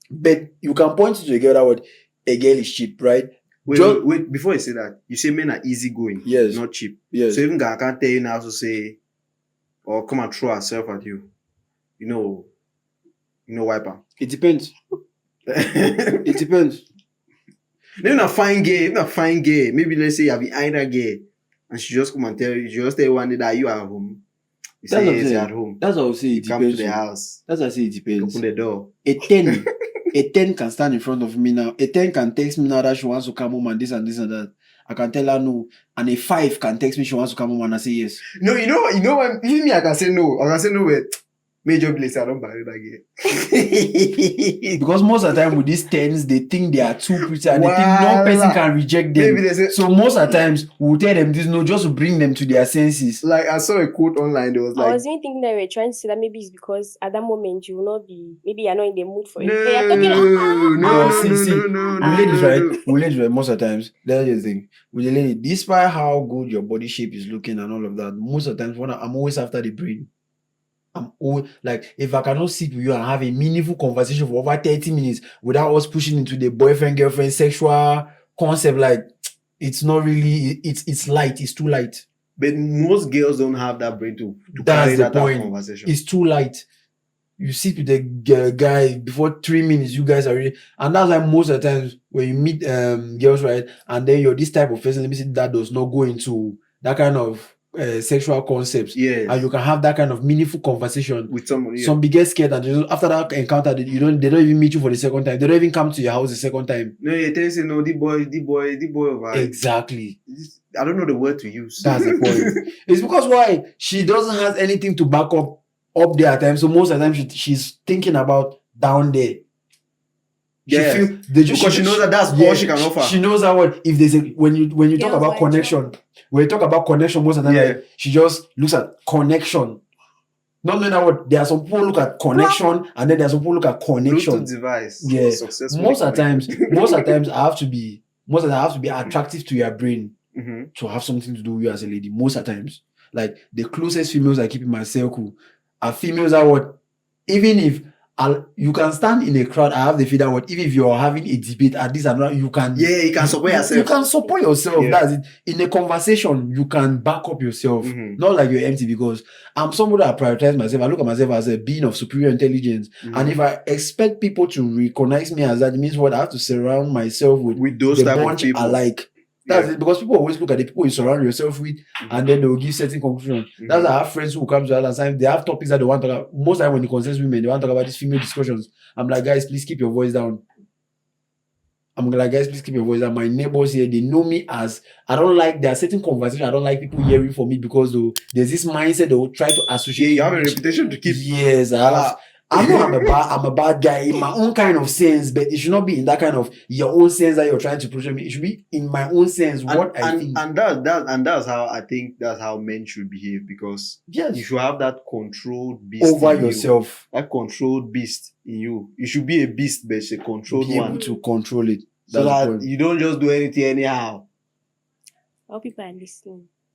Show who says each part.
Speaker 1: But you can point to a girl that what a girl is cheap, right?
Speaker 2: Wait, before you say that, you say men are easygoing,
Speaker 1: Yes.
Speaker 2: not cheap.
Speaker 1: Yes.
Speaker 2: So even guy can't tell you now to say, or come and throw herself at you. You know, wiper.
Speaker 1: It depends. It depends.
Speaker 2: Even a fine gay, maybe let's say you have been either gay, and she just come and tell you, she just tell you one day that you are home. You
Speaker 1: That's
Speaker 2: say
Speaker 1: what I'm
Speaker 2: yes, you're
Speaker 1: saying.
Speaker 2: at home.
Speaker 1: That's what I say.
Speaker 2: You
Speaker 1: It
Speaker 2: come to
Speaker 1: depends.
Speaker 2: the house,
Speaker 1: That's what I say. It depends.
Speaker 2: open the door.
Speaker 1: A 10 can stand in front of me now. A 10 can text me now that she wants to come home and this and this and that. I can tell her no. And a 5 can text me she wants to come home and I say yes.
Speaker 2: No, you know what? Even me, I can say no. I can say no. Wait, major place, I don't buy it again.
Speaker 1: Because most of the time with these 10s, they think they are too pretty and they think no
Speaker 2: Voila.
Speaker 1: person can reject them.
Speaker 2: Maybe they say,
Speaker 1: So most of the times we'll tell them this no just to bring them to their senses.
Speaker 2: like I saw a quote online. There was
Speaker 3: I
Speaker 2: like,
Speaker 3: was even thinking that we were trying to say that maybe it's because at that moment you will not be, maybe you're not in the mood for it.
Speaker 2: no,
Speaker 3: But you're talking
Speaker 2: no,
Speaker 1: With ladies, right? With ladies, right? Most of the times, that's the thing. With the lady, despite how good your body shape is looking and all of that, most of the times when I'm always after the brain. I'm always like, if I cannot sit with you and have a meaningful conversation for over 30 minutes without us pushing into the boyfriend girlfriend sexual concept, like it's not really, it's light, it's too light.
Speaker 2: But most girls don't have that brain to
Speaker 1: That's
Speaker 2: carry
Speaker 1: the
Speaker 2: that type of
Speaker 1: point.
Speaker 2: conversation.
Speaker 1: It's too light. You sit with the guy before 3 minutes, you guys are really, and that's like most of the times when you meet girls, right? And then you're this type of person, let me say that does not go into that kind of sexual concepts.
Speaker 2: Yes.
Speaker 1: And you can have that kind of meaningful conversation
Speaker 2: With someone. Yeah.
Speaker 1: Some be get scared and after that encounter, they don't even meet you for the second time. They don't even come to your house the second time.
Speaker 2: No, you tell you no, the boy over.
Speaker 1: Exactly.
Speaker 2: I don't know the word to use.
Speaker 1: That's the point. It's because why? She doesn't have anything to back up there at times. So most of the time she's thinking about down there.
Speaker 2: Yes. Because she knows that that's all she can offer.
Speaker 1: She knows that what if there's a when you talk about connection, when you talk about connection most of the time, like, she just looks at connection. Not knowing that what there are some people look at connection and then there are some people look at connection.
Speaker 2: Bluetooth device.
Speaker 1: Yeah. Most of the times I have to be attractive to your brain to have something to do with you as a lady. Most of the times. Like the closest females I keep in my circle are females that what even if you can stand in a crowd, I have the feeling that what even if you're having a debate at this and that, you can
Speaker 2: support yourself.
Speaker 1: You can support yourself.
Speaker 2: Yeah.
Speaker 1: That's it. In a conversation, you can back up yourself. Not like you're empty, because I'm somebody that prioritize myself. I look at myself as a being of superior intelligence. And if I expect people to recognize me as that, it means what I have to surround myself with
Speaker 2: those
Speaker 1: the
Speaker 2: type
Speaker 1: bunch
Speaker 2: of people.
Speaker 1: I like. That's it, because people always look at the people you surround yourself with and then they will give certain conclusions. That's why I have friends who come to us and they have topics that they want to talk about. Most of the time when it concerns women, they want to talk about these female discussions. I'm like, guys, please keep your voice down. My neighbors here, they know me as, there are certain conversations I don't like people hearing from me because there's this mindset they will try to associate.
Speaker 2: You have a reputation to keep.
Speaker 1: Yes, I know I'm a bad guy in my own kind of sense, but it should not be in that kind of your own sense that you're trying to portray me. It should be in my own sense. I think.
Speaker 2: And that's how I think that's how men should behave, because you should have that controlled beast
Speaker 1: over yourself.
Speaker 2: That controlled beast in you. You should be a beast, but it's a controlled one.
Speaker 1: Be able to control it.
Speaker 2: So that you don't just do anything anyhow.
Speaker 3: All people are listening.